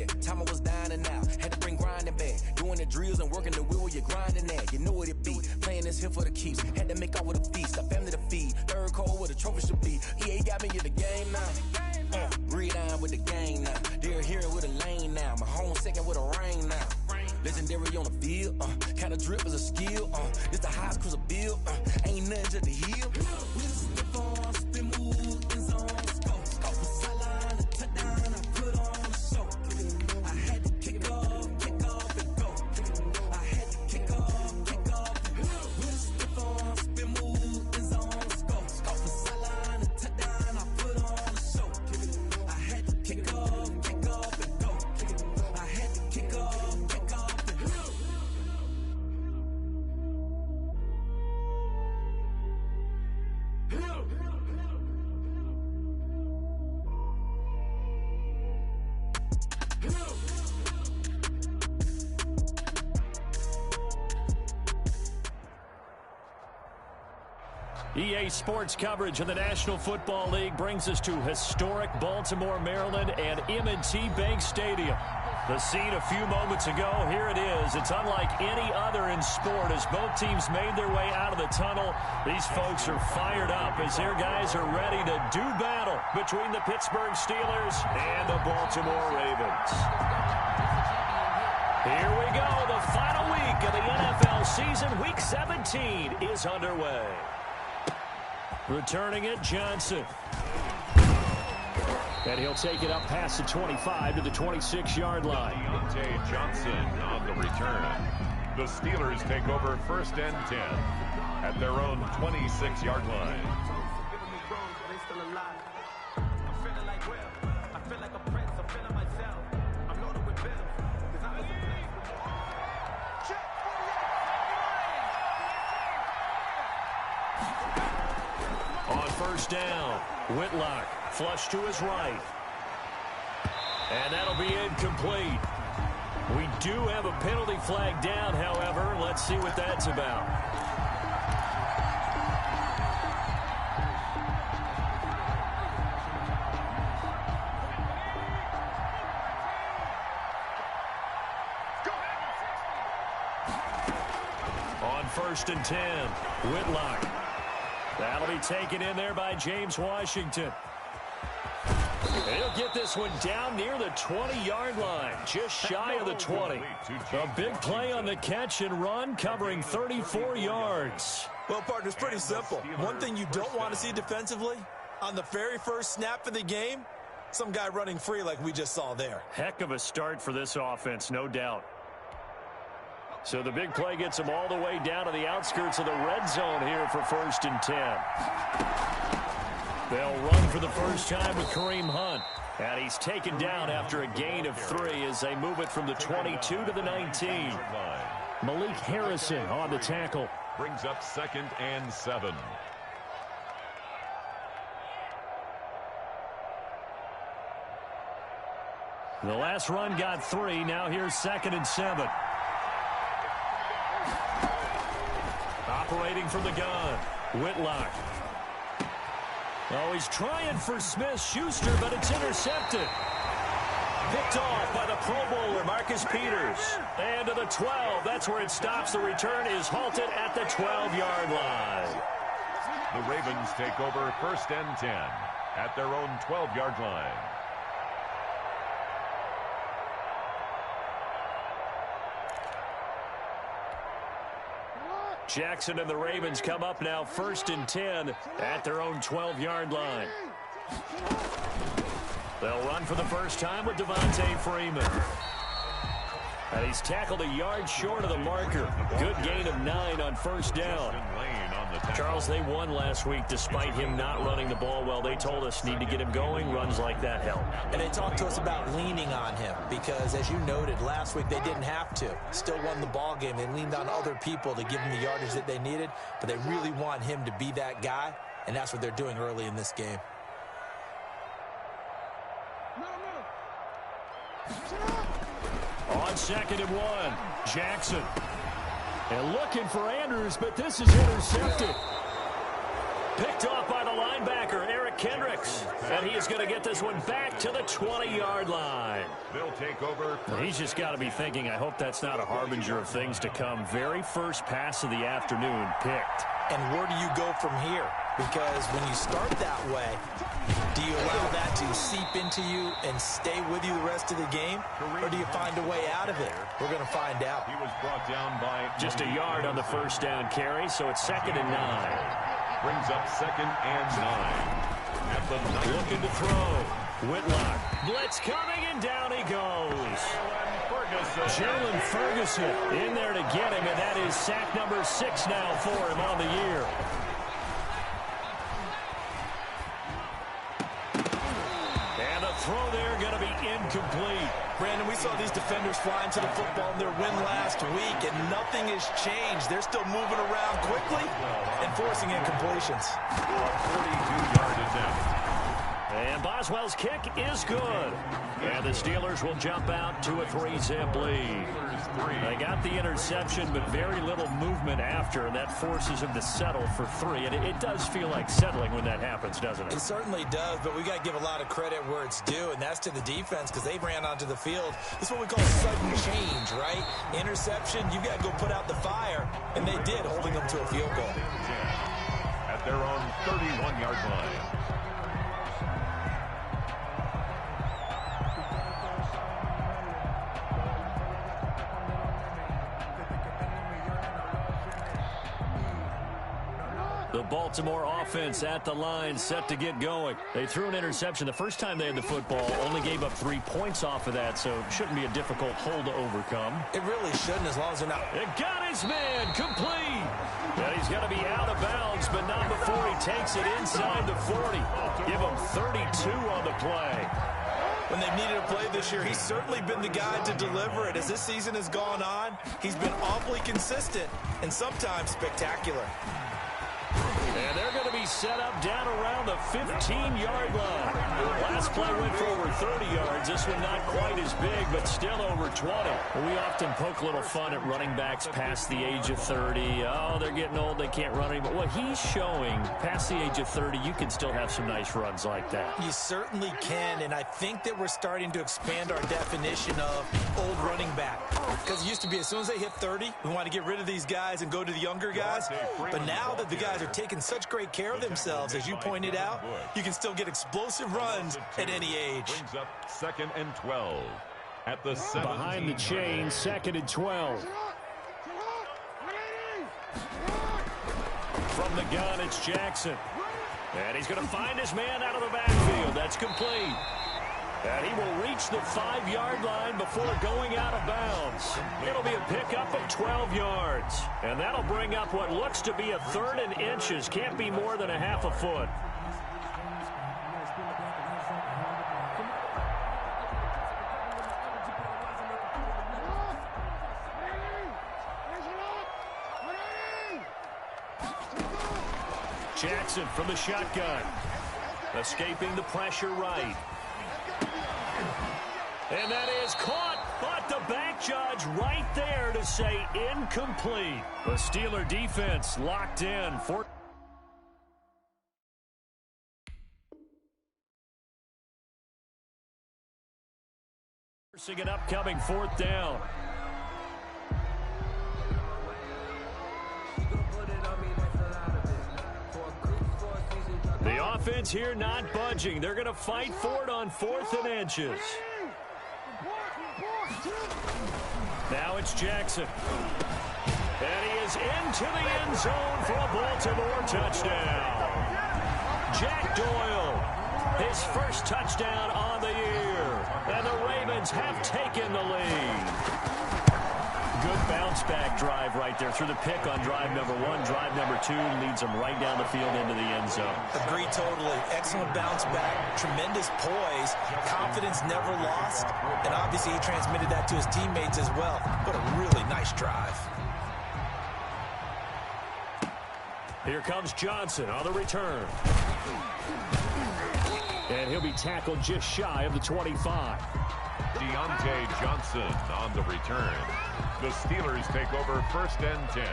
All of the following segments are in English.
that. Time I was dying and out. Had to bring grinding back. Doing the drills and working the wheel where you're grinding at. You know what it be. Playing this here for the keeps. Had to make out with a feast. A family to feed. Third cold where the trophy should be. EA got me in the game now. Read on with the game now. They're here with a lane now. My home second with a rain now. Legendary on the field. Kind of drip is a skill. This the highest cruiser bill. Ain't nothing just the hill. We just step on, spin move, in zone, scope. Off the sideline, a touchdown, I put on a show. I had to kick off and go. I had to kick off and go. We just step on, spin move, in zone, scope. Off the sideline, a touchdown, I put on a show. I had to kick off and go. I had to kick off and go. EA Sports coverage of the National Football League brings us to historic Baltimore, Maryland, and M&T Bank Stadium. The scene a few moments ago, here it is. It's unlike any other in sport as both teams made their way out of the tunnel. These folks are fired up as their guys are ready to do battle between the Pittsburgh Steelers and the Baltimore Ravens. Here we go. The final week of the NFL season. Week 17 is underway. Returning it, Johnson. And he'll take it up past the 25 to the 26-yard line. Diontae Johnson on the return. The Steelers take over 1st and 10 at their own 26-yard line. On 1st down, Whitlock flush to his right. And that'll be incomplete. We do have a penalty flag down, however. Let's see what that's about. On 1st and 10, Whitlock. That'll be taken in there by James Washington. He'll get this one down near the 20-yard line, just shy of the 20. A big play on the catch and run, covering 34 yards. Well, partner, it's pretty simple. One thing you don't want to see defensively, on the very first snap of the game, some guy running free like we just saw there. Heck of a start for this offense, no doubt. So the big play gets them all the way down to the outskirts of the red zone here for 1st and 10. They'll run for the first time with Kareem Hunt. And he's taken down after a gain of 3 as they move it from the 22 to the 19. Malik Harrison on the tackle. Brings up 2nd and 7. The last run got 3. Now here's 2nd and 7. Operating from the gun, Whitlock. Oh, he's trying for Smith-Schuster, but it's intercepted. Picked off by the Pro Bowler, Marcus Peters. And to the 12, that's where it stops. The return is halted at the 12-yard line. The Ravens take over 1st and 10 at their own 12-yard line. Jackson and the Ravens come up now 1st and 10 at their own 12-yard line. They'll run for the first time with Devontae Freeman. And he's tackled a yard short of the marker. Good gain of 9 on 1st down. Charles, they won last week despite him not running the ball well. They told us need to get him going. Runs like that help. And they talked to us about leaning on him because, as you noted, last week they didn't have to. Still won the ball game. They leaned on other people to give them the yardage that they needed, but they really want him to be that guy, and that's what they're doing early in this game. On 2nd and 1, Jackson. And looking for Andrews, but this is intercepted. Picked off by the linebacker, Eric Kendricks. And he is going to get this one back to the 20-yard line. They'll take over. He's just got to be thinking, I hope that's not a harbinger of things to come. Very first pass of the afternoon picked. And where do you go from here? Because when you start that way, do you allow that to seep into you and stay with you the rest of the game? Or do you find a way out of it? We're going to find out. He was brought down by just a yard on the first down carry, so it's 2nd and 9. Brings up 2nd and 9. At the 9. Looking to throw. Whitlock. Blitz coming, and down he goes. Jalen Ferguson in there to get him, and that is sack number 6 now for him on the year. And the throw there going to be incomplete. Brandon, we saw these defenders fly into the football in their win last week, and nothing has changed. They're still moving around quickly and forcing incompletions. 42-yard attempt. And Boswell's kick is good. And the Steelers will jump out to a 3-zip lead. They got the interception, but very little movement after, and that forces him to settle for 3. And it does feel like settling when that happens, doesn't it? It certainly does, but we got to give a lot of credit where it's due, and that's to the defense because they ran onto the field. This is what we call sudden change, right? Interception, you got to go put out the fire, and they did, holding them to a field goal. At their own 31-yard line. The Baltimore offense at the line, set to get going. They threw an interception the first time they had the football, only gave up 3 points off of that, so it shouldn't be a difficult hole to overcome. It really shouldn't, as long as they're not. It got his man, complete. And he's got to be out of bounds, but not before he takes it inside the 40. Give him 32 on the play. When they've needed a play this year, he's certainly been the guy to deliver it. As this season has gone on, he's been awfully consistent and sometimes spectacular. And they're going to be set up down around the 15-yard line. Last play went for over 30 yards. This one not quite as big, but still over 20. We often poke a little fun at running backs past the age of 30. Oh, they're getting old, they can't run anymore. What he's showing, past the age of 30, you can still have some nice runs like that. You certainly can, and I think that we're starting to expand our definition of old running back. Because it used to be as soon as they hit 30, we want to get rid of these guys and go to the younger guys. But now that the guys are taking such great care of themselves, as you pointed out, you can still get explosive runs at any age. Brings up 2nd and 12 at the 17. Behind the chain, 2nd and 12. From the gun, it's Jackson. And he's going to find his man out of the backfield. That's complete. And he will reach the 5-yard line before going out of bounds. It'll be a pickup of 12 yards. And that'll bring up what looks to be a 3rd and inches. Can't be more than a half a foot. Jackson from the shotgun. Escaping the pressure right. And that is caught, but the back judge right there to say incomplete. The Steeler defense locked in. Forcing an upcoming 4th down. The offense here not budging. They're going to fight for it on 4th and inches. Now it's Jackson. And he is into the end zone for a Baltimore touchdown. Jack Doyle, his first touchdown on the year. And the Ravens have taken the lead. Good bounce-back drive right there through the pick on drive number 1. Drive number 2 leads them right down the field into the end zone. Agree totally. Excellent bounce-back. Tremendous poise. Confidence never lost. And obviously he transmitted that to his teammates as well. What a really nice drive. Here comes Johnson on the return. And he'll be tackled just shy of the 25. Deontay Johnson on the return. The Steelers take over 1st and 10.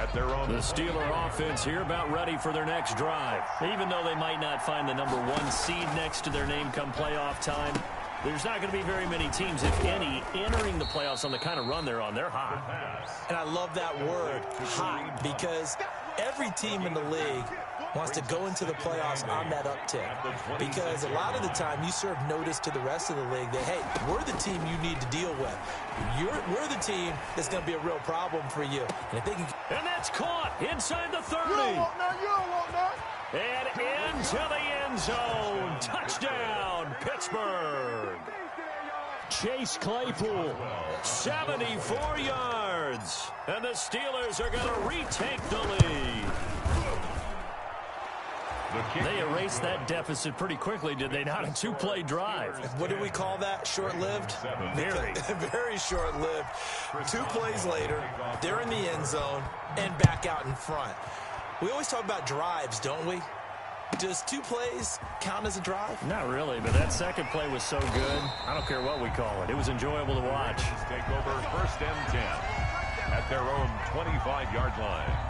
at their own. The Steeler offense here about ready for their next drive. Even though they might not find the #1 seed next to their name come playoff time, there's not going to be very many teams, if any, entering the playoffs on the kind of run they're on. They're hot. And I love that word, hot, because every team in the league wants to go into the playoffs on that uptick. Because a lot of the time you serve notice to the rest of the league that, hey, we're the team you need to deal with. We're the team that's going to be a real problem for you. And if they can... And that's caught inside the 30. You don't want that. And into the end zone. Touchdown, Pittsburgh. Chase Claypool, 74 yards. And the Steelers are going to retake the lead. They erased that deficit pretty quickly, did they not? A 2-play drive. What do we call that? Short-lived? Very. Very short-lived. 2 plays later, they're in the end zone and back out in front. We always talk about drives, don't we? Does 2 plays count as a drive? Not really, but that second play was so good. I don't care what we call it. It was enjoyable to watch. Take over 1st and 10 at their own 25-yard line.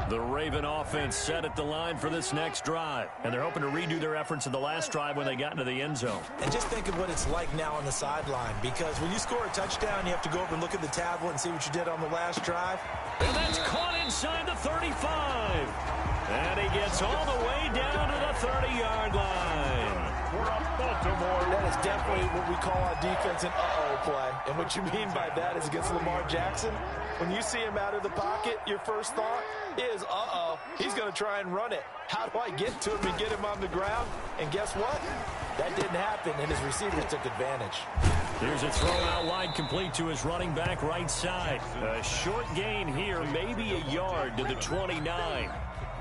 The Raven offense set at the line for this next drive, and they're hoping to redo their efforts in the last drive when they got into the end zone. And just think of what it's like now on the sideline, because when you score a touchdown, you have to go over and look at the tablet and see what you did on the last drive. And that's caught inside the 35. And he gets all the way down to the 30-yard line. Baltimore. That is definitely what we call on defense an uh-oh play. And what you mean by that is against Lamar Jackson, when you see him out of the pocket, your first thought is, uh-oh, he's going to try and run it. How do I get to him and get him on the ground? And guess what? That didn't happen, and his receivers took advantage. Here's a throw out wide, complete to his running back right side. A short gain here, maybe a yard to the 29.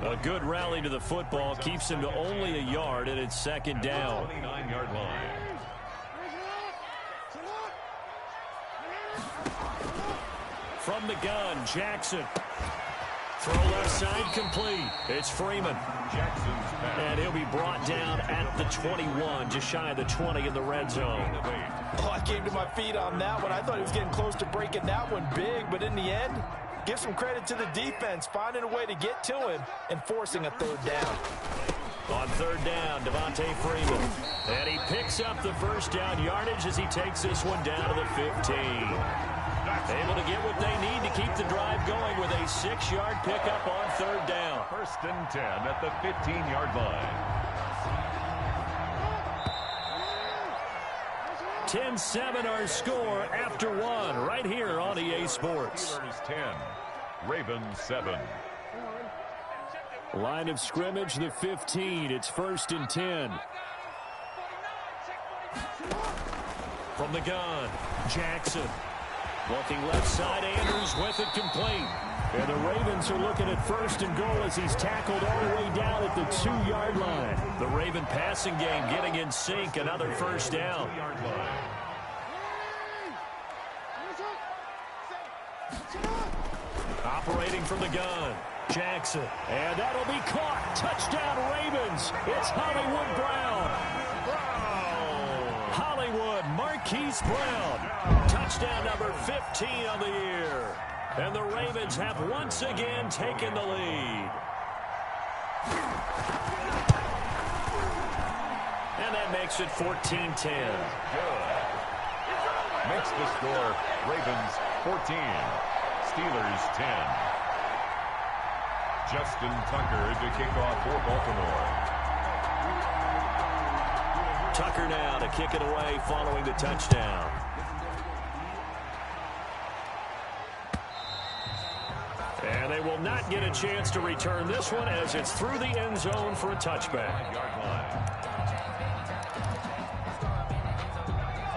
A good rally to the football keeps him to only a yard, and it's 2nd down. 29-yard line. From the gun, Jackson. Throw left side complete. It's Freeman. Jackson's pass. And he'll be brought down at the 21, just shy of the 20 in the red zone. Oh, I came to my feet on that one. I thought he was getting close to breaking that one big, but in the end, give some credit to the defense, finding a way to get to him and forcing a 3rd down. On 3rd down, Devontae Freeman. And he picks up the 1st down yardage as he takes this one down to the 15. Able to get what they need to keep the drive going with a 6-yard pickup on 3rd down. 1st and 10 at the 15-yard line. 10-7 our score after 1 right here on EA Sports. Steelers 10, Ravens 7. Line of scrimmage, the 15. It's 1st and 10. From the gun, Jackson. Looking left side, Andrews with it complete. And the Ravens are looking at 1st and goal as he's tackled all the way down at the 2-yard line. The Raven passing game getting in sync, another 1st down. Operating from the gun, Jackson. And that'll be caught. Touchdown, Ravens. It's Hollywood Brown. Hollywood Marquise Brown. Touchdown number 15 on the year. And the Ravens have once again taken the lead. And that makes it 14-10. Good. Makes the score Ravens 14, Steelers 10. Justin Tucker to kick off for Baltimore. Tucker now to kick it away following the touchdown. And they will not get a chance to return this one as it's through the end zone for a touchback.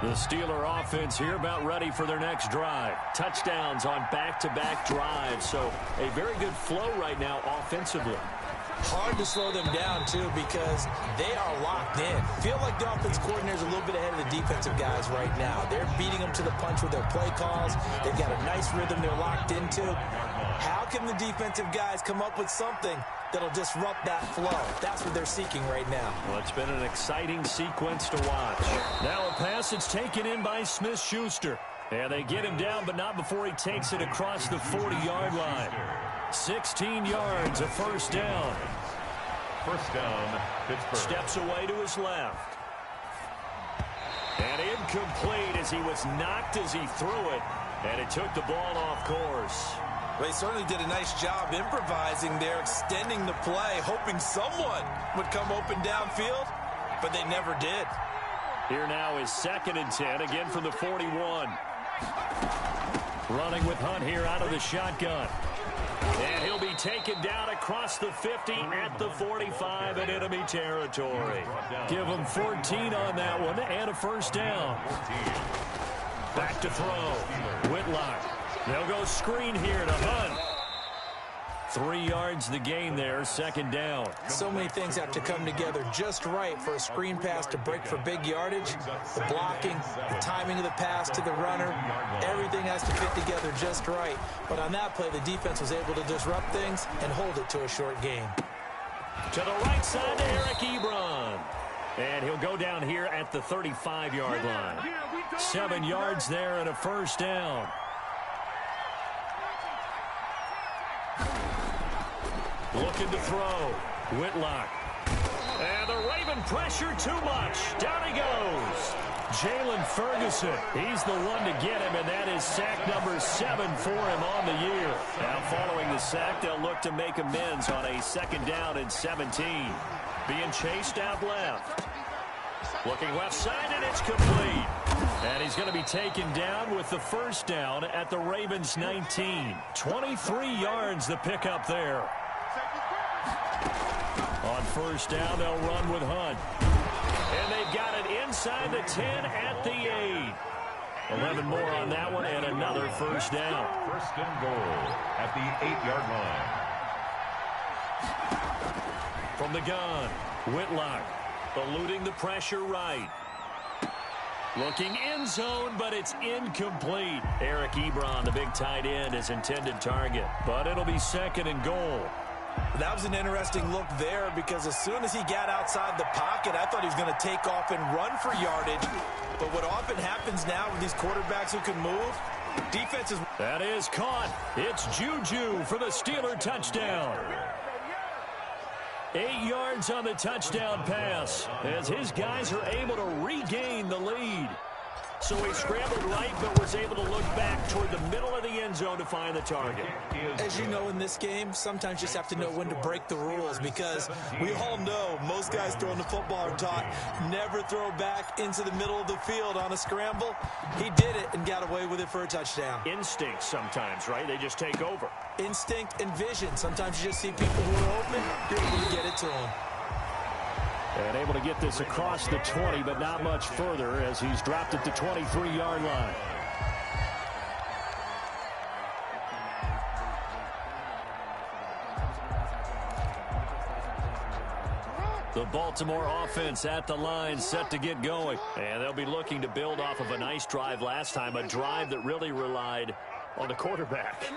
The Steeler offense here about ready for their next drive. Touchdowns on back-to-back drives, so a very good flow right now offensively. Hard to slow them down, too, because they are locked in. Feel like the offense coordinator is a little bit ahead of the defensive guys right now. They're beating them to the punch with their play calls. They've got a nice rhythm they're locked into. How can the defensive guys come up with something that'll disrupt that flow? That's what they're seeking right now. Well, it's been an exciting sequence to watch. Now a pass that's taken in by Smith-Schuster. And they get him down, but not before he takes it across the 40-yard line. 16 yards, a first down. First down, Pittsburgh. Steps away to his left. And incomplete as he was knocked as he threw it. And it took the ball off course. They certainly did a nice job improvising there, extending the play, hoping someone would come open downfield, but they never did. Here now is 2nd and 10, again from the 41. Running with Hunt here out of the shotgun. And he'll be taken down across the 50 at the 45 in enemy territory. Give him 14 on that one and a first down. Back to throw. Whitlock. They'll go screen here to Hunt. 3 yards the gain there, 2nd down. So many things have to come together just right for a screen pass to break for big yardage. The blocking, the timing of the pass to the runner, everything has to fit together just right. But on that play, the defense was able to disrupt things and hold it to a short gain. To the right side to Eric Ebron. And he'll go down here at the 35-yard line. 7 yards there and a first down. Looking to throw. Whitlock. And the Raven pressure too much. Down he goes. Jalen Ferguson. He's the one to get him, and that is sack number 7 for him on the year. Now following the sack, they'll look to make amends on a 2nd down and 17. Being chased out left. Looking left side, and it's complete. And he's going to be taken down with the first down at the Ravens 19. 23 yards the pickup there. On first down, they'll run with Hunt. And they've got it inside the 10 at the 8. 11 more on that one and another first down. First and goal at the 8-yard line. From the gun, Whitlock eluding the pressure right. Looking end zone, but it's incomplete. Eric Ebron, the big tight end, is intended target. But it'll be 2nd and goal. That was an interesting look there because as soon as he got outside the pocket, I thought he was going to take off and run for yardage. But what often happens now with these quarterbacks who can move, defenses... That is caught. It's Juju for the Steeler touchdown. 8 yards on the touchdown pass as his guys are able to regain the lead. So he scrambled right but was able to look back toward the middle of the end zone to find the target. As you know in this game, sometimes you just have to know when to break the rules because we all know most guys throwing the football are taught never throw back into the middle of the field on a scramble. He did it and got away with it for a touchdown. Instinct sometimes, right? They just take over. Instinct and vision. Sometimes you just see people who are open, you're able to get it to them. And able to get this across the 20, but not much further as he's dropped at the 23-yard line. The Baltimore offense at the line set to get going. And they'll be looking to build off of a nice drive last time, a drive that really relied on the quarterback.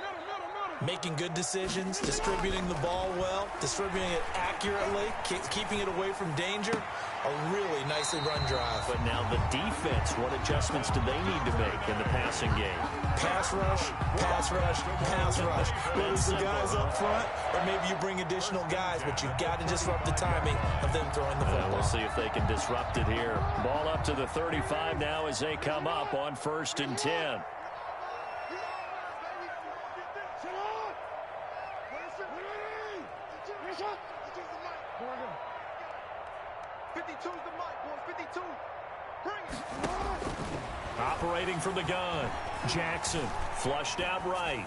Making good decisions, distributing the ball well, distributing it accurately, keeping it away from danger. A really nicely run drive. But now the defense, what adjustments do they need to make in the passing game? Pass rush, pass rush, pass rush. Whether it's the guys up front or maybe you bring additional guys, but you've got to disrupt the timing of them throwing the football. We'll see if they can disrupt it here. Ball up to the 35 now as they come up on 1st and 10. Operating from the gun, Jackson flushed out right.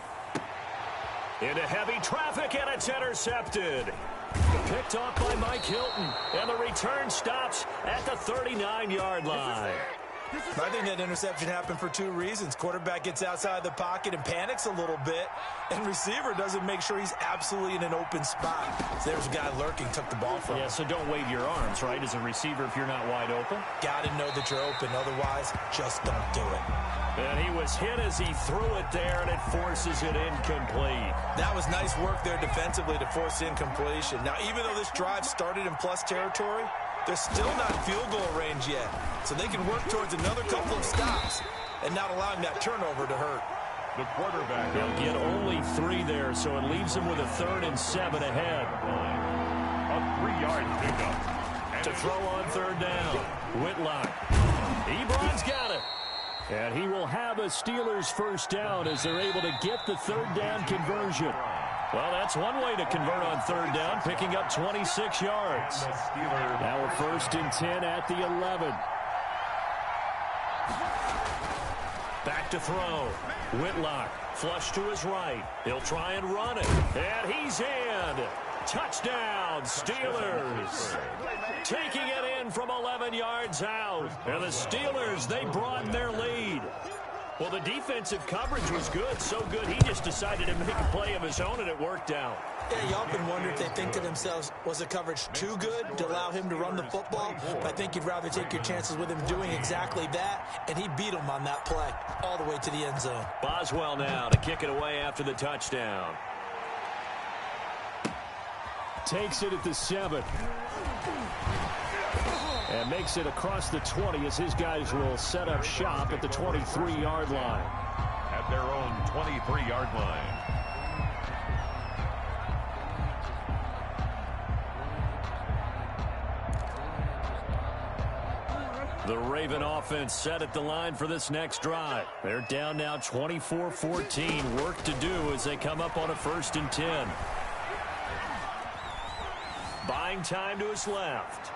Into heavy traffic, and it's intercepted. Picked off by Mike Hilton, and the return stops at the 39-yard line. I think that interception happened for two reasons. Quarterback gets outside the pocket and panics a little bit, and receiver doesn't make sure he's absolutely in an open spot. So there's a guy lurking, took the ball from him. Yeah, so don't wave your arms, right, as a receiver if you're not wide open. Got to know that you're open. Otherwise, just don't do it. And he was hit as he threw it there, and it forces it incomplete. That was nice work there defensively to force incompletion. Now, even though this drive started in plus territory, they're still not in field goal range yet. So they can work towards another couple of stops and not allowing that turnover to hurt. The quarterback. They'll get only 3 there, so it leaves them with a 3rd and 7 ahead. A 3-yard pickup. To throw on 3rd down. Whitlock. Ebron's got it. And he will have a Steelers first down as they're able to get the 3rd down conversion. Well, that's one way to convert on 3rd down, picking up 26 yards. Now a 1st and 10 at the 11. Back to throw. Whitlock, flush to his right. He'll try and run it. And he's in. Touchdown, Steelers. Taking it in from 11 yards out. And the Steelers, they broaden their lead. Well, the defensive coverage was good, so good he just decided to make a play of his own, and it worked out. Yeah, you often wonder if they think to themselves, was the coverage too good to allow him to run the football? But I think you'd rather take your chances with him doing exactly that, and he beat him on that play all the way to the end zone. Boswell now to kick it away after the touchdown. Takes it at the 7. And makes it across the 20 as his guys will set up shop at the 23-yard line. At their own 23-yard line. The Raven offense set at the line for this next drive. They're down now 24-14. Work to do as they come up on a 1st and 10. Buying time to his left.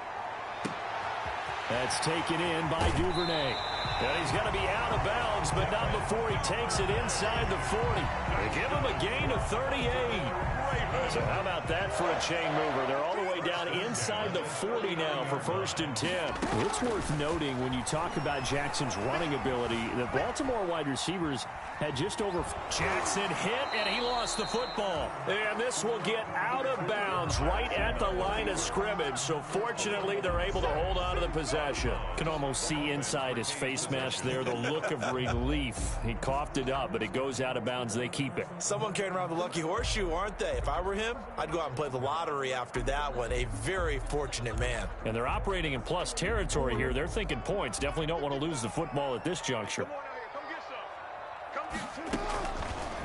That's taken in by Duvernay. And he's going to be out of bounds, but not before he takes it inside the 40. They give him a gain of 38. So how about that for a chain mover? They're all the way down inside the 40 now for 1st and 10. It's worth noting when you talk about Jackson's running ability, the Baltimore wide receivers had just over. Jackson hit, and he lost the football. And this will get out of bounds right at the line of scrimmage. So fortunately, they're able to hold on to the possession. Can almost see inside his face mask there the look of relief. He coughed it up, but it goes out of bounds. They keep it. Someone carrying around the lucky horseshoe, aren't they? If I were him, I'd go out and play the lottery after that one. A very fortunate man. And they're operating in plus territory here. They're thinking points. Definitely don't want to lose the football at this juncture.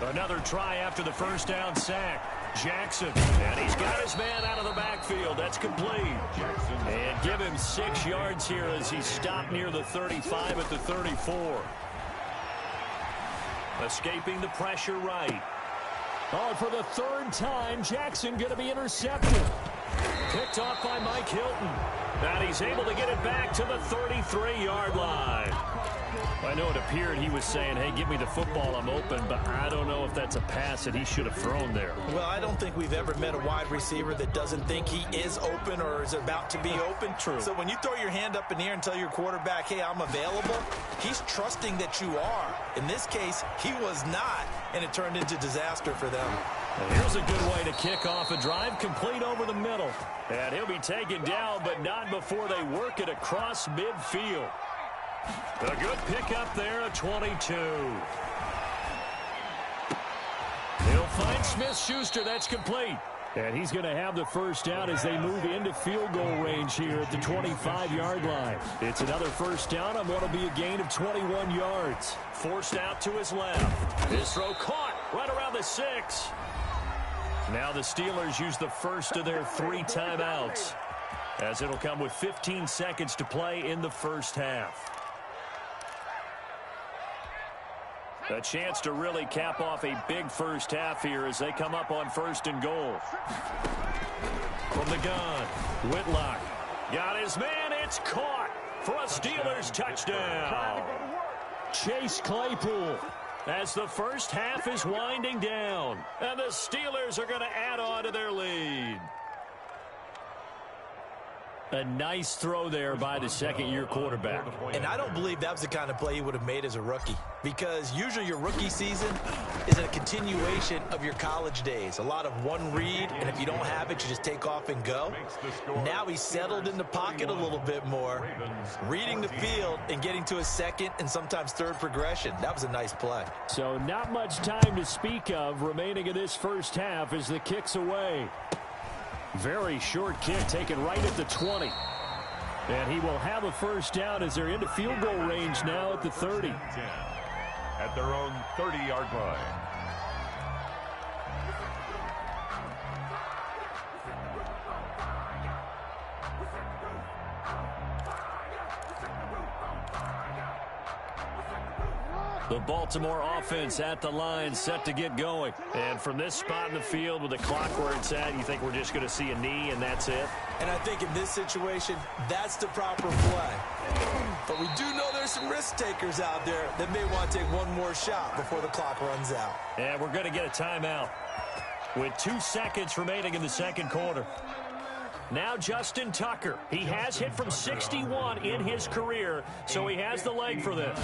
Another try after the 1st down sack. Jackson, and he's got his man out of the backfield. That's complete. And give him 6 yards here as he stopped near the 35 at the 34. Escaping the pressure right. Oh, for the 3rd time, Jackson going to be intercepted. Picked off by Mike Hilton. And he's able to get it back to the 33-yard line. I know it appeared he was saying, hey, give me the football, I'm open, but I don't know if that's a pass that he should have thrown there. Well, I don't think we've ever met a wide receiver that doesn't think he is open or is about to be open. True. So when you throw your hand up in the air and tell your quarterback, hey, I'm available, he's trusting that you are. In this case, he was not, and it turned into disaster for them. And here's a good way to kick off a drive, complete over the middle. And he'll be taken down, but not before they work it across midfield. A good pickup there at 22. He'll find Smith-Schuster. That's complete. And he's going to have the first down as they move into field goal range here at the 25-yard line. It's another first down on what will be a gain of 21 yards. Forced out to his left. His throw caught right around the 6. Now the Steelers use the first of their 3 timeouts, as it'll come with 15 seconds to play in the first half. A chance to really cap off a big first half here as they come up on 1st and goal. From the gun, Whitlock got his man. It's caught for a Steelers touchdown. Chase Claypool as the first half is winding down. And the Steelers are going to add on to their lead. A nice throw there by the second-year quarterback. And I don't believe that was the kind of play he would have made as a rookie, because usually your rookie season is a continuation of your college days. A lot of one read, and if you don't have it, you just take off and go. Now he's settled in the pocket a little bit more, reading the field and getting to a second and sometimes third progression. That was a nice play. So not much time to speak of remaining in this first half as the kick's away. Very short kick taken right at the 20. And he will have a first down as they're into field goal range now at the 30. At their own 30-yard line. The Baltimore offense at the line, set to get going. And from this spot in the field with the clock where it's at, you think we're just going to see a knee and that's it? And I think in this situation, that's the proper play. But we do know there's some risk takers out there that may want to take one more shot before the clock runs out. And we're going to get a timeout with 2 seconds remaining in the second quarter. Now Justin Tucker. He has hit from 61 in his career, so he has the leg for this.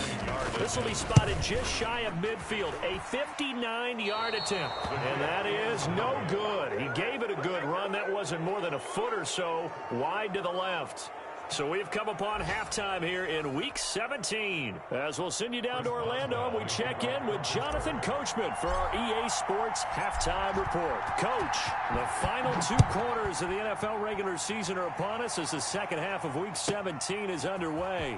This will be spotted just shy of midfield, a 59-yard attempt. And that is no good. He gave it a good run. That wasn't more than a foot or so wide to the left. So we've come upon halftime here in Week 17. As we'll send you down to Orlando, we check in with Jonathan Coachman for our EA Sports Halftime Report. Coach, the final 2 quarters of the NFL regular season are upon us as the second half of Week 17 is underway.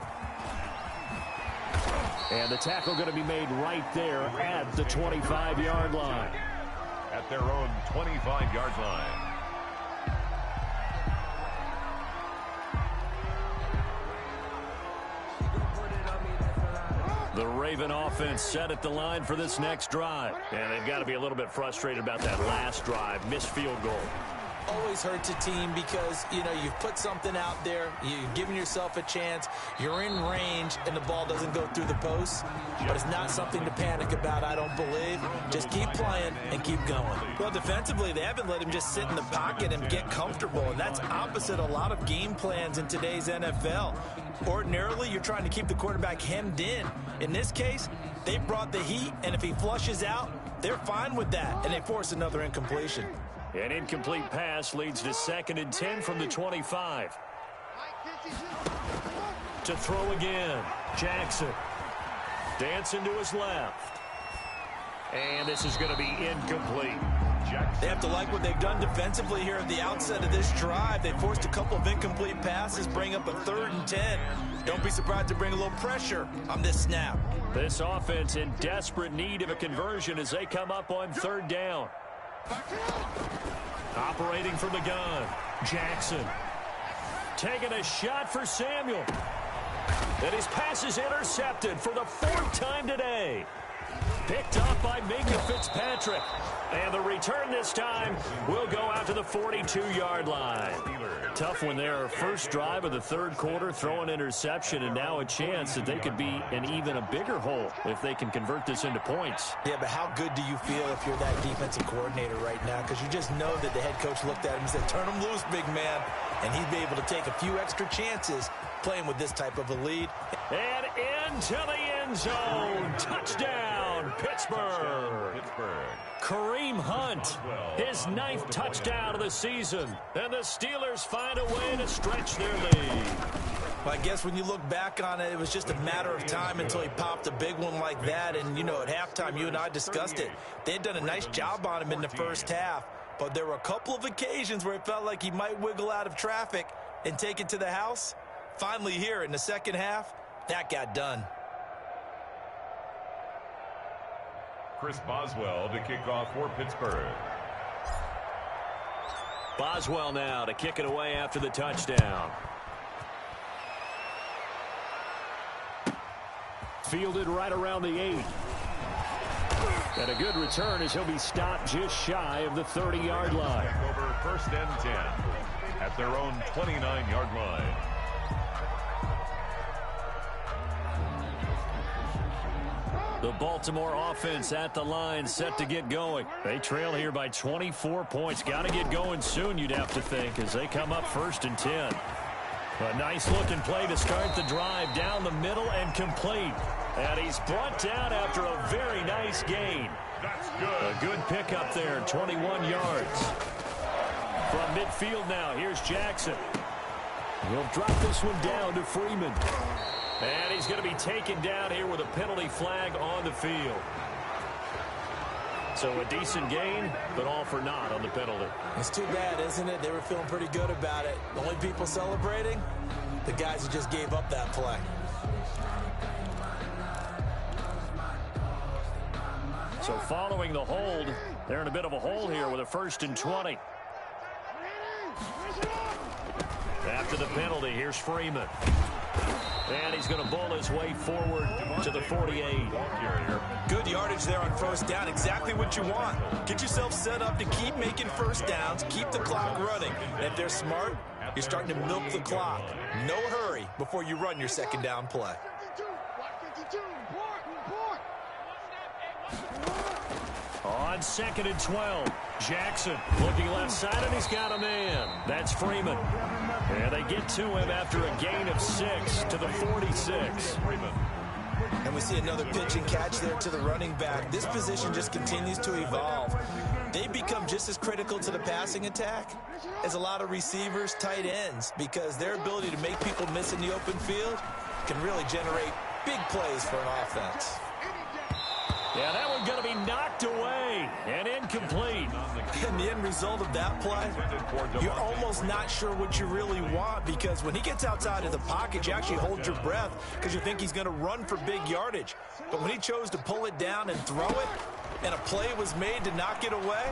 And the tackle going to be made right there at the 25-yard line. At their own 25-yard line. The Raven offense set at the line for this next drive. And they've got to be a little bit frustrated about that last drive, missed field goal. Always hurts a team because, you know, you've put something out there, you've given yourself a chance, you're in range, and the ball doesn't go through the post. But it's not something to panic about, I don't believe. Just keep playing and keep going. Well, defensively, they haven't let him just sit in the pocket and get comfortable, and that's opposite a lot of game plans in today's NFL. Ordinarily, you're trying to keep the quarterback hemmed in. In this case, they brought the heat, and if he flushes out, they're fine with that, and they force another incompletion. An incomplete pass leads to 2nd and 10 from the 25. To throw again, Jackson. Dancing to his left. And this is going to be incomplete. They have to like what they've done defensively here at the outset of this drive. They forced a couple of incomplete passes, bring up a 3rd and 10. Don't be surprised to bring a little pressure on this snap. This offense in desperate need of a conversion as they come up on 3rd down. Operating from the gun, Jackson. Taking a shot for Samuel. And his pass is intercepted for the 4th time today. Picked up by Minkah Fitzpatrick. And the return this time will go out to the 42-yard line. Tough when their first drive of the 3rd quarter, throw an interception, and now a chance that they could be in even a bigger hole if they can convert this into points. Yeah, but how good do you feel if you're that defensive coordinator right now? Because you just know that the head coach looked at him and said, turn him loose, big man. And he'd be able to take a few extra chances playing with this type of a lead. And into the end zone. Touchdown, Pittsburgh. Kareem Hunt, his 9th touchdown of the season. And the Steelers find a way to stretch their lead. Well, I guess when you look back on it, it was just a matter of time until he popped a big one like that. And, you know, at halftime, you and I discussed it. They had done a nice job on him in the first half. But there were a couple of occasions where it felt like he might wiggle out of traffic and take it to the house. Finally here in the second half, that got done. Chris Boswell to kick off for Pittsburgh. Boswell now to kick it away after the touchdown. Fielded right around the 8. And a good return as he'll be stopped just shy of the 30-yard line. Over 1st and 10 at their own 29-yard line. The Baltimore offense at the line, set to get going. They trail here by 24 points. Got to get going soon, you'd have to think, as they come up 1st and 10. A nice-looking play to start the drive down the middle and complete. And he's brought down after a very nice gain. That's good. A good pickup there, 21 yards. From midfield now, here's Jackson. He'll drop this one down to Freeman. And he's going to be taken down here with a penalty flag on the field. So a decent gain, but all for naught on the penalty. It's too bad, isn't it? They were feeling pretty good about it. The only people celebrating, the guys who just gave up that play. So following the hold, they're in a bit of a hole here with a 1st and 20. After the penalty, here's Freeman. And he's going to bowl his way forward to the 48. Good yardage there on 1st down. Exactly what you want. Get yourself set up to keep making 1st downs, keep the clock running. And if they're smart, you're starting to milk the clock. No hurry before you run your 2nd down play. On 2nd and 12, Jackson looking left side, and he's got a man. That's Freeman. And they get to him after a gain of 6 to the 46. And we see another pitch and catch there to the running back. This position just continues to evolve. They become just as critical to the passing attack as a lot of receivers, tight ends, because their ability to make people miss in the open field can really generate big plays for an offense. Yeah, that one's going to be knocked away and incomplete. And the end result of that play, you're almost not sure what you really want, because when he gets outside of the pocket, you actually hold your breath because you think he's going to run for big yardage. But when he chose to pull it down and throw it, and a play was made to knock it away,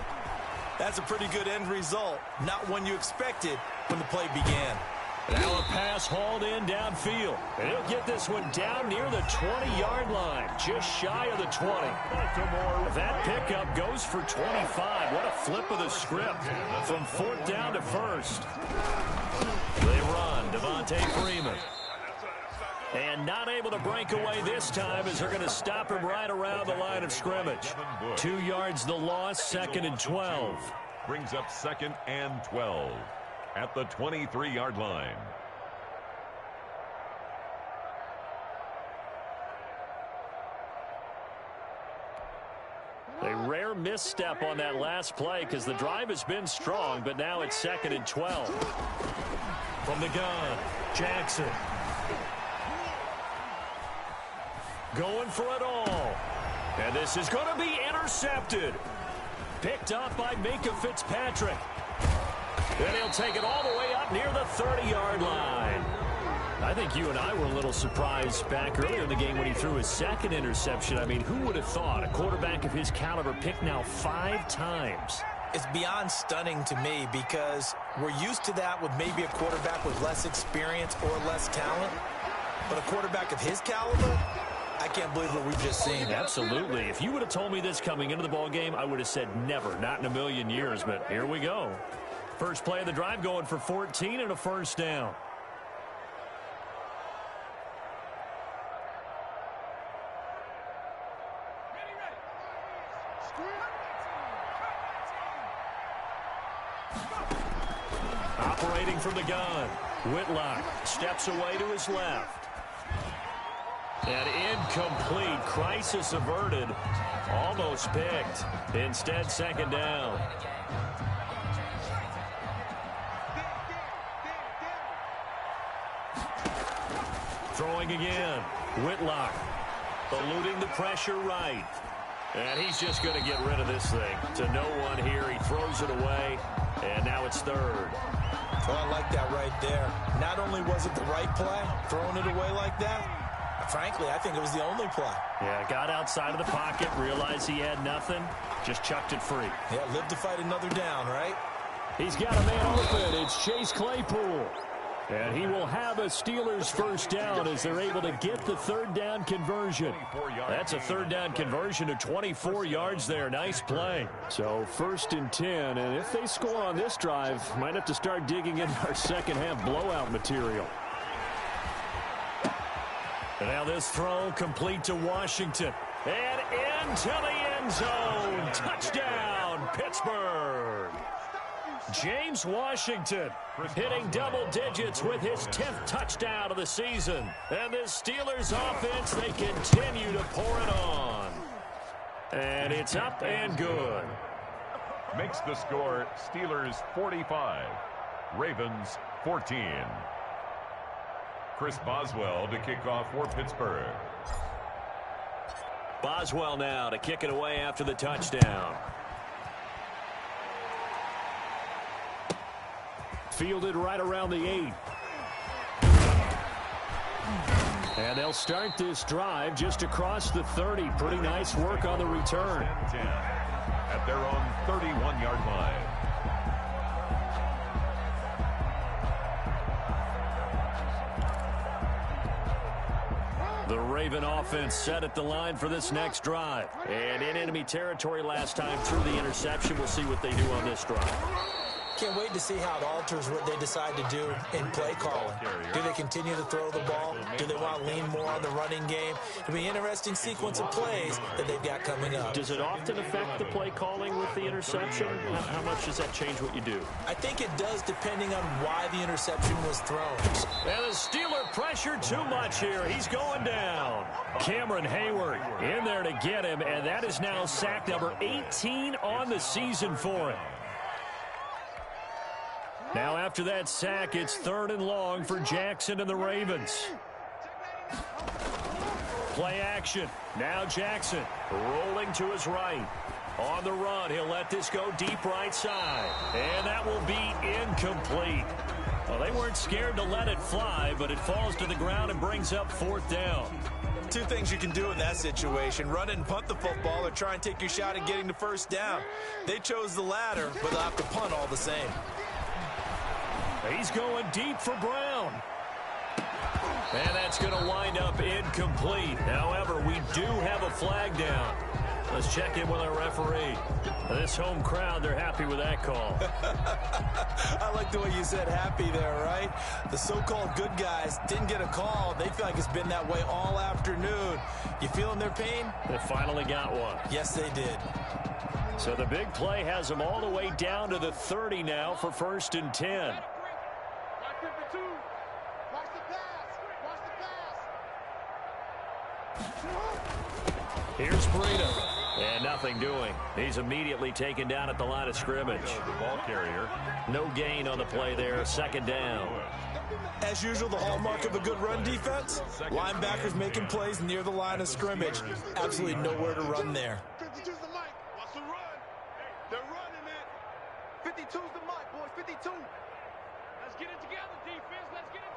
that's a pretty good end result. Not one you expected when the play began. Now a pass hauled in downfield. And he'll get this one down near the 20-yard line, just shy of the 20. That pickup goes for 25. What a flip of the script from 4th down to 1st. They run, Devontae Freeman. And not able to break away this time as they're going to stop him right around the line of scrimmage. 2 yards the loss, 2nd and 12. Brings up 2nd and 12. At the 23-yard line. A rare misstep on that last play because the drive has been strong, but now it's 2nd and 12. From the gun, Jackson. Going for it all. And this is going to be intercepted. Picked up by Minkah Fitzpatrick. Then he'll take it all the way up near the 30-yard line. I think you and I were a little surprised back earlier in the game when he threw his 2nd interception. I mean, who would have thought a quarterback of his caliber picked now 5 times? It's beyond stunning to me because we're used to that with maybe a quarterback with less experience or less talent. But a quarterback of his caliber, I can't believe what we've just seen. Absolutely. If you would have told me this coming into the ball game, I would have said never, not in a million years. But here we go. First play of the drive going for 14 and a 1st down. Operating from the gun, Whitlock steps away to his left. And incomplete. Crisis averted. Almost picked. Instead, 2nd down. Throwing again. Whitlock eluding the pressure right. And he's just going to get rid of this thing. To no one here. He throws it away. And now it's 3rd. Well, I like that right there. Not only was it the right play, throwing it away like that, frankly, I think it was the only play. Yeah, got outside of the pocket, realized he had nothing, just chucked it free. Yeah, live to fight another down, right? He's got a man open. It's Chase Claypool. And he will have a Steelers 1st down as they're able to get the 3rd down conversion. That's a 3rd down conversion of 24 yards there. Nice play. So 1st and 10. And if they score on this drive, might have to start digging into our 2nd half blowout material. And now this throw complete to Washington. And into the end zone. Touchdown, Pittsburgh. James Washington hitting double digits with his 10th touchdown of the season. And this Steelers offense, they continue to pour it on. And it's up and good. Makes the score Steelers 45, Ravens 14. Chris Boswell to kick off for Pittsburgh. Boswell now to kick it away after the touchdown. Fielded right around the 8. And they'll start this drive just across the 30. Pretty nice work on the return. At their own 31-yard line. The Raven offense set at the line for this next drive. And in enemy territory last time through the interception. We'll see what they do on this drive. Can't wait to see how it alters what they decide to do in play calling. Do they continue to throw the ball? Do they want to lean more on the running game? It'll be an interesting sequence of plays that they've got coming up. Does it often affect the play calling with the interception? How much does that change what you do? I think it does, depending on why the interception was thrown. And the Steeler pressure too much here. He's going down. Cameron Hayward in there to get him, and that is now sack number 18 on the season for him. Now after that sack, it's 3rd and long for Jackson and the Ravens. Play action. Now Jackson rolling to his right. On the run, he'll let this go deep right side. And that will be incomplete. Well, they weren't scared to let it fly, but it falls to the ground and brings up 4th down. Two things you can do in that situation: run and punt the football, or try and take your shot at getting the 1st down. They chose the latter, but they'll have to punt all the same. He's going deep for Brown. And that's going to wind up incomplete. However, we do have a flag down. Let's check in with our referee. This home crowd, they're happy with that call. I like the way you said happy there, right? The so-called good guys didn't get a call. They feel like it's been that way all afternoon. You feeling their pain? They finally got one. Yes, they did. So the big play has them all the way down to the 30 now for 1st and 10. Here's Breida. And nothing doing. He's immediately taken down at the line of scrimmage. The ball carrier. No gain on the play there. 2nd down. As usual, the hallmark of a good run defense, linebackers making plays near the line of scrimmage. Absolutely nowhere to run there. 52's the mic. Watch the run. They're running it. 52's the mic, boys. 52. Let's get it together, defense. Let's get it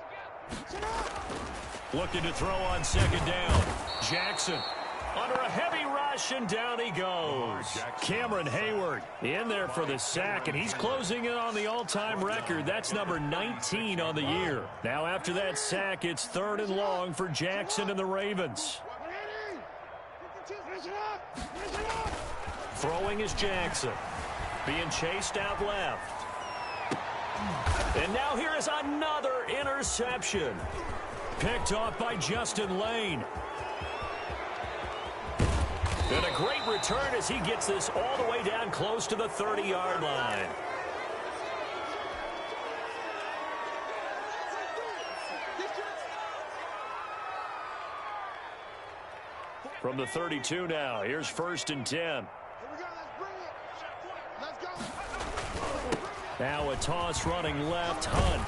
together. Looking to throw on 2nd down. Jackson under a heavy rush, and down he goes. Cameron Hayward in there for the sack, and he's closing in on the all-time record. That's number 19 on the year. Now after that sack, it's 3rd and long for Jackson and the Ravens. Throwing is Jackson. Being chased out left. And now here is another interception. Picked off by Justin Lane. And a great return as he gets this all the way down close to the 30-yard line. From the 32 now, here's 1st and 10. Here we go. Let's bring it. Let's go. Now a toss running left, Hunt.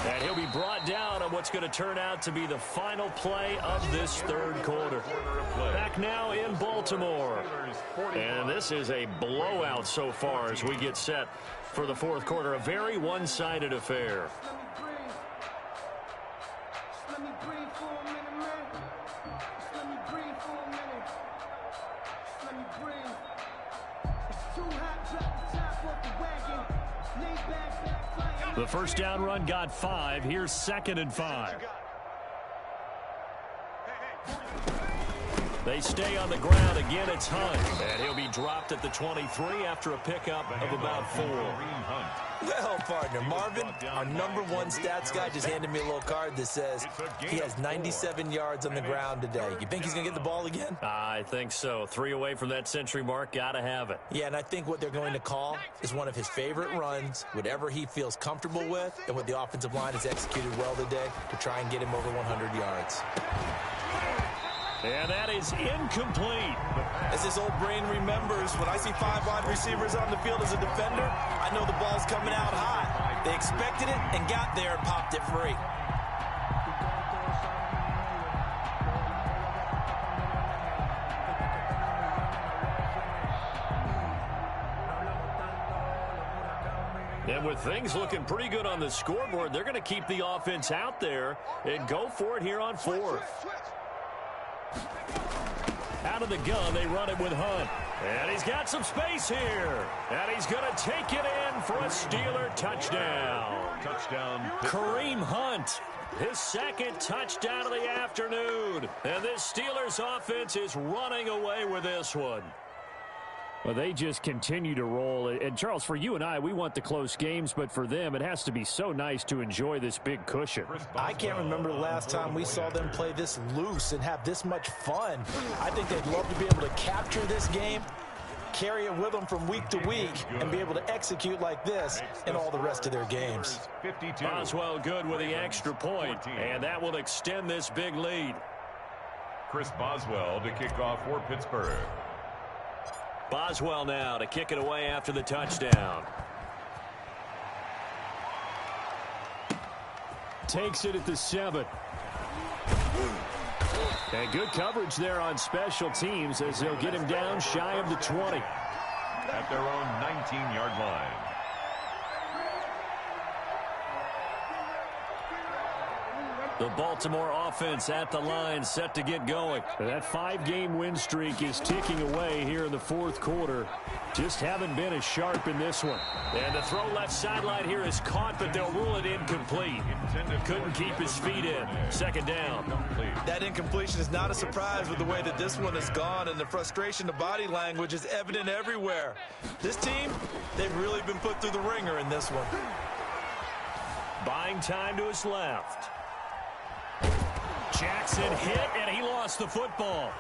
And he'll be brought down on what's going to turn out to be the final play of this 3rd quarter. Back now in Baltimore. And this is a blowout so far as we get set for the 4th quarter. A very one-sided affair. Let me breathe for a minute, man. Let me breathe for a minute. Let me breathe. It's too hot, drop the top off the wagon. Lay back, fire. The 1st down run got 5. Here's 2nd and 5. They stay on the ground. Again, it's Hunt. And he'll be dropped at the 23 after a pickup of about 4. Well, partner, Marvin, our #1 stats guy, just handed me a little card that says he has 97 yards on the ground today. You think he's going to get the ball again? I think so. 3 away from that century mark. Got to have it. Yeah, and I think what they're going to call is one of his favorite runs, whatever he feels comfortable with, and what the offensive line has executed well today to try and get him over 100 yards. And that is incomplete. As his old brain remembers, when I see 5 wide receivers on the field as a defender, I know the ball's coming out high. They expected it and got there and popped it free. And with things looking pretty good on the scoreboard, they're going to keep the offense out there and go for it here on 4th. Out of the gun, they run it with Hunt. And he's got some space here. And he's going to take it in for a Steeler touchdown. Kareem Hunt, his 2nd touchdown of the afternoon. And this Steelers offense is running away with this one. Well, they just continue to roll. And, Charles, for you and I, we want the close games, but for them, it has to be so nice to enjoy this big cushion. I can't remember the last time we saw them play this loose and have this much fun. I think they'd love to be able to capture this game, carry it with them from week to week, and be able to execute like this in all the rest of their games. Boswell good with the extra point, and that will extend this big lead. Chris Boswell to kick off for Pittsburgh. Boswell now to kick it away after the touchdown. Takes it at the 7. And good coverage there on special teams as they'll get him down shy of the 20. At their own 19-yard line. The Baltimore offense at the line, set to get going. That 5-game win streak is ticking away here in the 4th quarter. Just haven't been as sharp in this one. And the throw left sideline here is caught, but they'll rule it incomplete. Couldn't keep his feet in. 2nd down. That incompletion is not a surprise with the way that this one has gone, and the frustration of body language is evident everywhere. This team, they've really been put through the ringer in this one. Buying time to his left. Jackson hit, and he lost the football.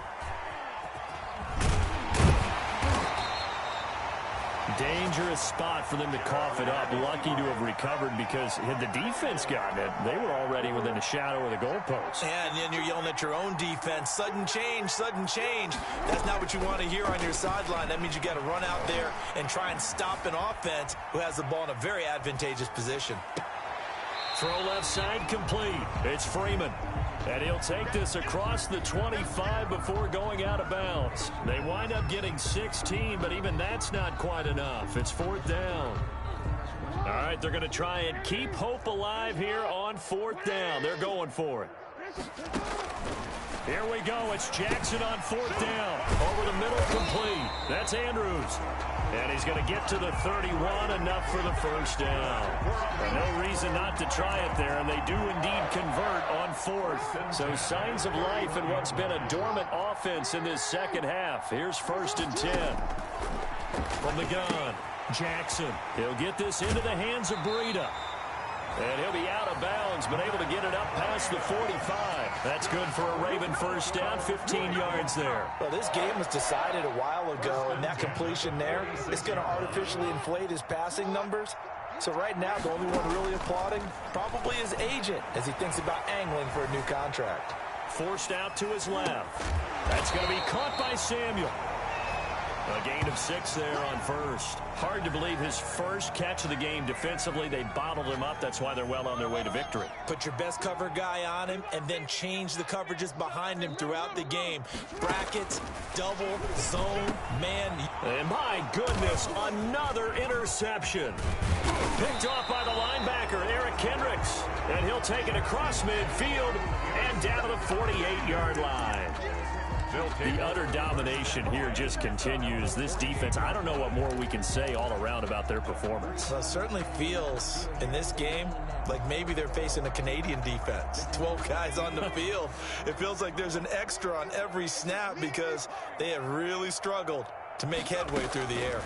Dangerous spot for them to cough it up. Lucky to have recovered because had the defense gotten it, they were already within a shadow of the goalpost. And then you're yelling at your own defense. Sudden change, sudden change. That's not what you want to hear on your sideline. That means you got to run out there and try and stop an offense who has the ball in a very advantageous position. Throw left side complete. It's Freeman. And he'll take this across the 25 before going out of bounds. They wind up getting 16, but even that's not quite enough. It's 4th down. All right, they're going to try and keep hope alive here on 4th down. They're going for it. Here we go. It's Jackson on 4th down. Over the middle, complete. That's Andrews. And he's going to get to the 31, enough for the 1st down. And no reason not to try it there, and they do indeed convert on 4th. So signs of life in what's been a dormant offense in this 2nd half. Here's 1st and 10. From the gun, Jackson. He'll get this into the hands of Breida. And he'll be out of bounds, but able to get it up past the 45. That's good for a Raven 1st down, 15 yards there. Well, this game was decided a while ago, and that completion there is going to artificially inflate his passing numbers. So right now, the only one really applauding probably his agent as he thinks about angling for a new contract. Forced out to his left. That's going to be caught by Samuel. A gain of 6 there on 1st. Hard to believe his first catch of the game defensively. They bottled him up. That's why they're well on their way to victory. Put your best cover guy on him and then change the coverages behind him throughout the game. Brackets, double, zone, man. And my goodness, another interception. Picked off by the linebacker, Eric Kendricks. And he'll take it across midfield and down to the 48-yard line. The utter domination here just continues. This defense, I don't know what more we can say all around about their performance. Well, it certainly feels in this game like maybe they're facing a Canadian defense. 12 guys on the field. It feels like there's an extra on every snap because they have really struggled to make headway through the air.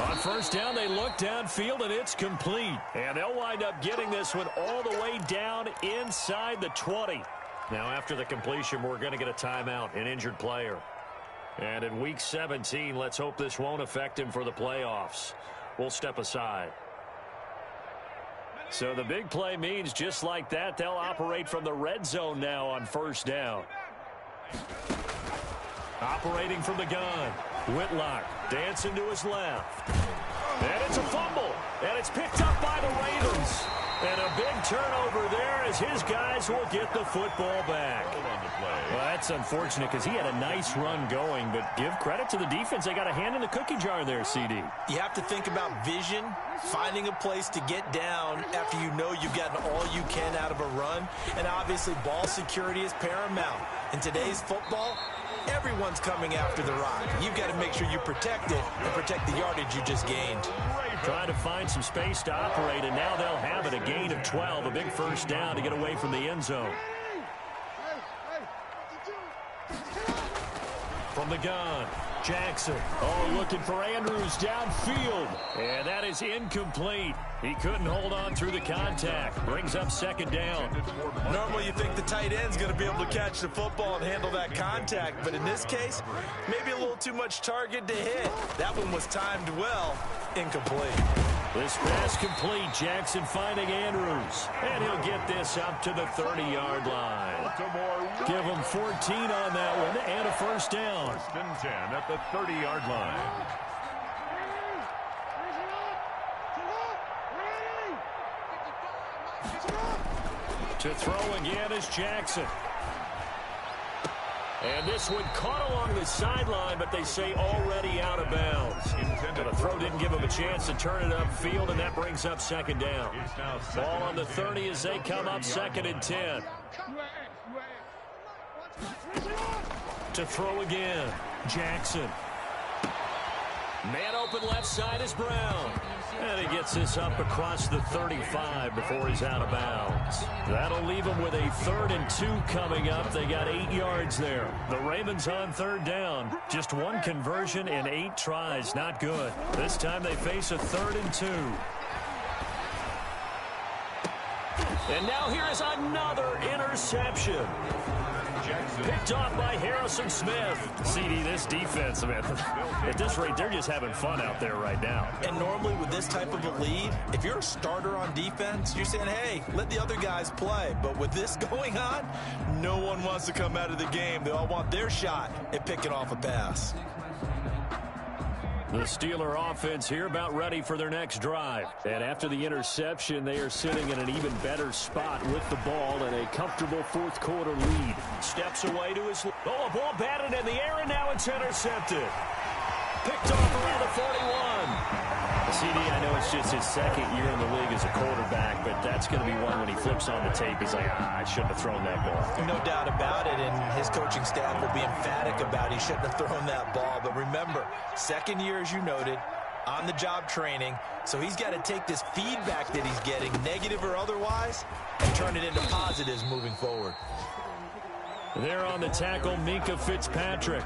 On first down, they look downfield, and it's complete. And they'll wind up getting this one all the way down inside the 20. Now, after the completion, we're going to get a timeout, an injured player. And in Week 17, let's hope this won't affect him for the playoffs. We'll step aside. So the big play means just like that, they'll operate from the red zone now on first down. Operating from the gun. Whitlock dancing to his left. And it's a fumble. And it's picked up by the Ravens. And a big turnover there as his guys will get the football back. Well, that's unfortunate because he had a nice run going, but give credit to the defense. They got a hand in the cookie jar there, CD. You have to think about vision, finding a place to get down after you know you've gotten all you can out of a run. And obviously ball security is paramount. In today's football, everyone's coming after the rock. You've got to make sure you protect it and protect the yardage you just gained. Trying to find some space to operate, and now they'll have it. A gain of 12, a big first down to get away from the end zone. From the gun, Jackson. Oh, looking for Andrews downfield. And that is incomplete. He couldn't hold on through the contact. Brings up second down. Normally you think the tight end's going to be able to catch the football and handle that contact. But in this case, maybe a little too much target to hit. That one was timed well. Incomplete. This pass complete. Jackson finding Andrews. And he'll get this up to the 30-yard line. Give him 14 on that one and a first down. First and 10 at the 30-yard line. To throw again is Jackson. And this one caught along the sideline, but they say already out of bounds. And the throw didn't give him a chance to turn it upfield, and that brings up second down. Ball on the 30 as they come up second and 10. To throw again, Jackson. Man open left side is Brown. And he gets this up across the 35 before he's out of bounds. That'll leave him with a 3rd and 2 coming up. They got 8 yards there. The Ravens on third down. Just one conversion in 8 tries. Not good. This time they face a 3rd and 2. And now here is another interception. Picked off by Harrison Smith. CD, this defense, man, at this rate, they're just having fun out there right now. And normally with this type of a lead, if you're a starter on defense, you're saying, hey, let the other guys play. But with this going on, no one wants to come out of the game. They all want their shot at picking off a pass. The Steeler offense here about ready for their next drive. And after the interception, they are sitting in an even better spot with the ball and a comfortable fourth quarter lead. Steps away to his... Oh, a ball batted in the air, and now it's intercepted. Picked off around the 41. CD, I know it's just his second year in the league as a quarterback, but that's going to be one when he flips on the tape. He's like, I shouldn't have thrown that ball. No doubt about it, and his coaching staff will be emphatic about he shouldn't have thrown that ball. But remember, second year, as you noted, on-the-job training, so he's got to take this feedback that he's getting, negative or otherwise, and turn it into positives moving forward. There on the tackle, Minkah Fitzpatrick.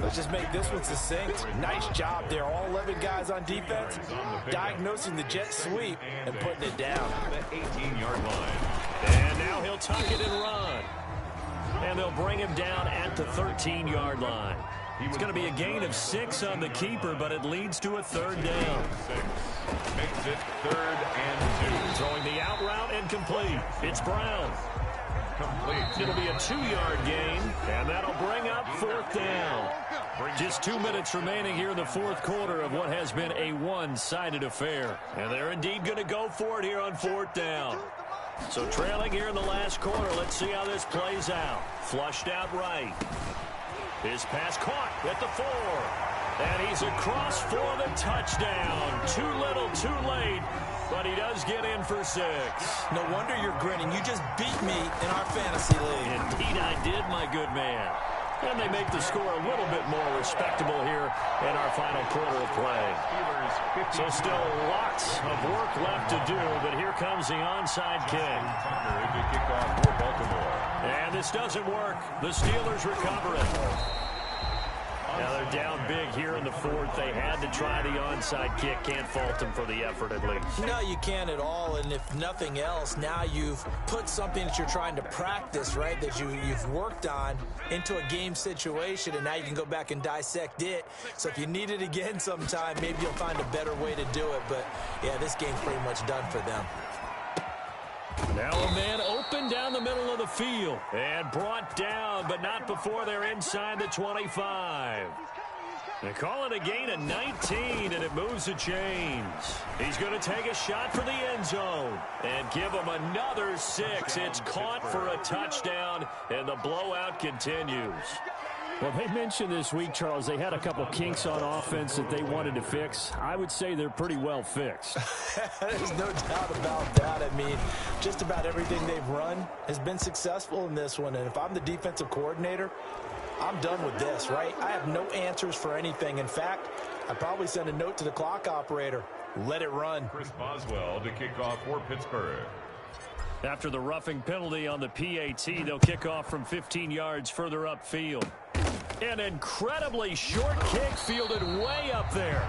Let's just make this one succinct. Nice job there. All 11 guys on defense diagnosing the jet sweep and putting it down. The 18-yard line. And now he'll tuck it and run. And they'll bring him down at the 13-yard line. It's going to be a gain of 6 on the keeper, but it leads to a 3rd down. 6 makes it 3rd and 2. Throwing the out route and complete. It's Brown. Complete. It'll be a 2-yard gain, and that'll bring up 4th down. Just 2 minutes remaining here in the fourth quarter of what has been a one-sided affair. And they're indeed going to go for it here on 4th down. So trailing here in the last quarter, let's see how this plays out. Flushed out right. His pass caught at the 4. And he's across for the touchdown. Too little, too late. but he does get in for 6. No wonder you're grinning. You just beat me in our fantasy league. Indeed I did, my good man. And they make the score a little bit more respectable here in our final quarter of play. So still lots of work left to do, but here comes the onside kick. And this doesn't work. The Steelers recover it. Now they're down big here in the fourth. They had to try the onside kick. Can't fault them for the effort at least. No, you can't at all. And if nothing else, now you've put something that you're trying to practice, right, that you've worked on into a game situation, and now you can go back and dissect it. So if you need it again sometime, maybe you'll find a better way to do it. But, yeah, this game's pretty much done for them. Now a man open down the middle of the field and brought down, but not before they're inside the 25. They call it a gain of 19, and it moves the chains. He's going to take a shot for the end zone and give him another 6. It's caught for a touchdown, and the blowout continues. Well, they mentioned this week, Charles, they had a couple kinks on offense that they wanted to fix. I would say they're pretty well fixed. There's no doubt about that. I mean, just about everything they've run has been successful in this one. And if I'm the defensive coordinator, I'm done with this, right? I have no answers for anything. In fact, I'd probably send a note to the clock operator. Let it run. Chris Boswell to kick off for Pittsburgh. After the roughing penalty on the PAT, they'll kick off from 15 yards further upfield. An incredibly short kick fielded way up there.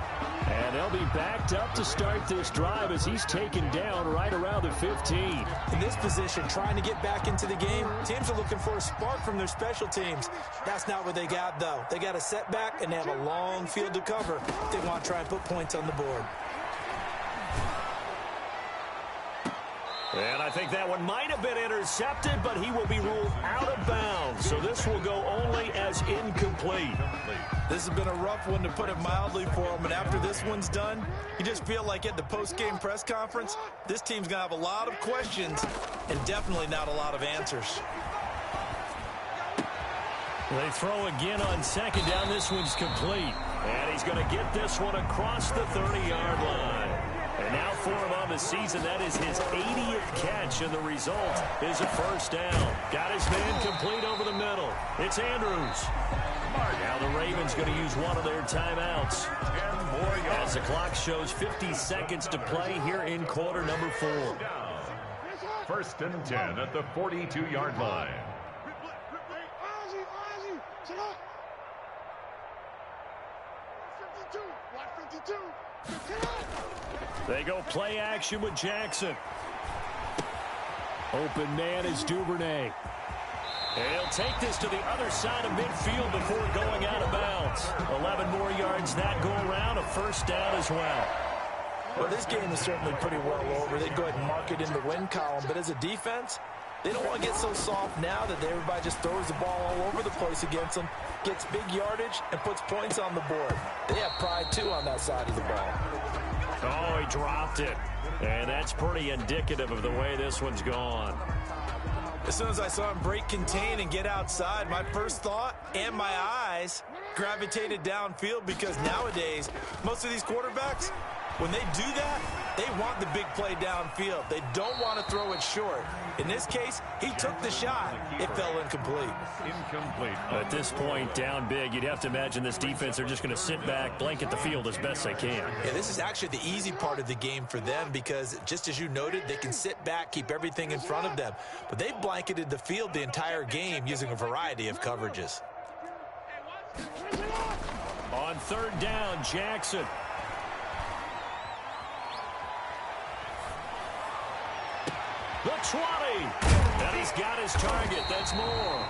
And they'll be backed up to start this drive as he's taken down right around the 15. In this position, trying to get back into the game, teams are looking for a spark from their special teams. That's not what they got, though. They got a setback, and they have a long field to cover if they want to try and put points on the board. And I think that one might have been intercepted, but he will be ruled out of bounds. So this will go only as incomplete. This has been a rough one, to put it mildly, for him. And after this one's done, you just feel like at the post-game press conference, this team's going to have a lot of questions and definitely not a lot of answers. They throw again on second down. This one's complete. And he's going to get this one across the 30-yard line. And now for him on the season, that is his 80th catch, and the result is a first down. Got his man complete over the middle. It's Andrews. Now the Ravens going to use one of their timeouts. As the clock shows 50 seconds to play here in quarter number 4. First and 10 at the 42-yard line. They go play action with Jackson. Open man is Duvernay. And he'll take this to the other side of midfield before going out of bounds. 11 more yards that go around, a first down as well. Well, this game is certainly pretty well over. They go ahead and mark it in the win column. But as a defense, they don't want to get so soft now that everybody just throws the ball all over the place against them, gets big yardage, and puts points on the board. They have pride, too, on that side of the ball. Oh, he dropped it. And that's pretty indicative of the way this one's gone. As soon as I saw him break contain and get outside, my first thought and my eyes gravitated downfield, because nowadays, most of these quarterbacks, when they do that, they want the big play downfield. They don't want to throw it short. In this case, he took the shot. It fell incomplete. Incomplete. At this point, down big, you'd have to imagine this defense are just going to sit back, blanket the field as best they can. Yeah, this is actually the easy part of the game for them, because just as you noted, they can sit back, keep everything in front of them. But they've blanketed the field the entire game using a variety of coverages. On third down, Jackson. The 20. And he's got his target. That's more.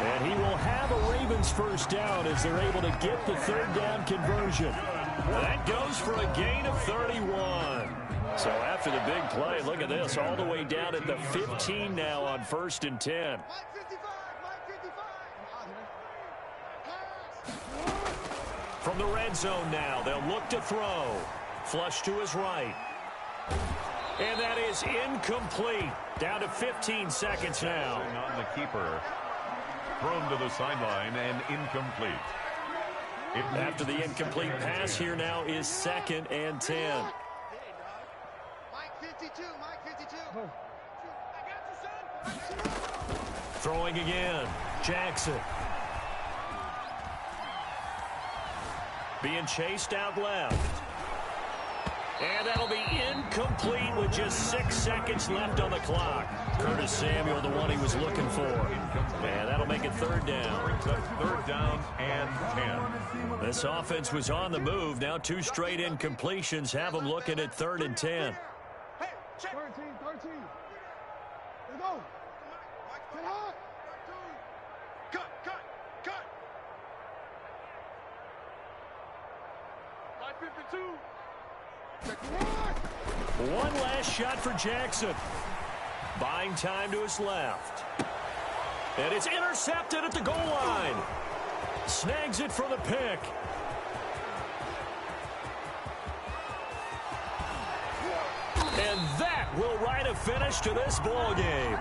And he will have a Ravens first down as they're able to get the third down conversion. That goes for a gain of 31. So after the big play, look at this, all the way down at the 15 now on first and 10. From the red zone now, they'll look to throw. Flush to his right. And that is incomplete. Down to 15 seconds now. On the keeper. Thrown to the sideline and incomplete. After the incomplete pass, here now is second and 10. 52, Mike, 52. I got you, son. Throwing again. Jackson. Being chased out left. And that'll be incomplete with just 6 seconds left on the clock. Curtis Samuel, the one he was looking for. And that'll make it third down. Brings up third down and 10. This offense was on the move. Now 2 straight incompletions have them looking at 3rd and 10. Hey, check. 13. Let's go. Get hot. Cut. Line 52. One last shot for Jackson. Buying time to his left. And it's intercepted at the goal line. Snags it for the pick. And that will write a finish to this ball game.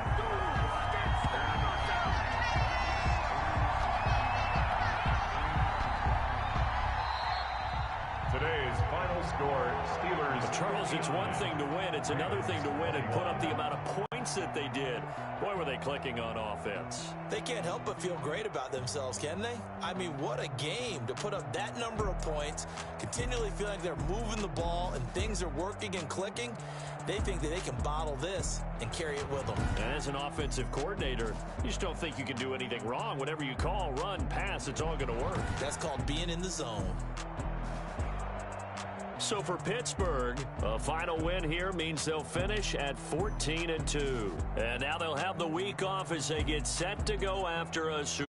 Today's final score, Steelers. Charles, it's one thing to win. It's another thing to win and put up the amount of points that they did. Boy, were they clicking on offense. They can't help but feel great about themselves, can they? I mean, what a game to put up that number of points, continually feel like they're moving the ball and things are working and clicking. They think that they can bottle this and carry it with them. And as an offensive coordinator, you just don't think you can do anything wrong. Whatever you call, run, pass, it's all going to work. That's called being in the zone. So for Pittsburgh, a final win here means they'll finish at 14-2. And now they'll have the week off as they get set to go after a Super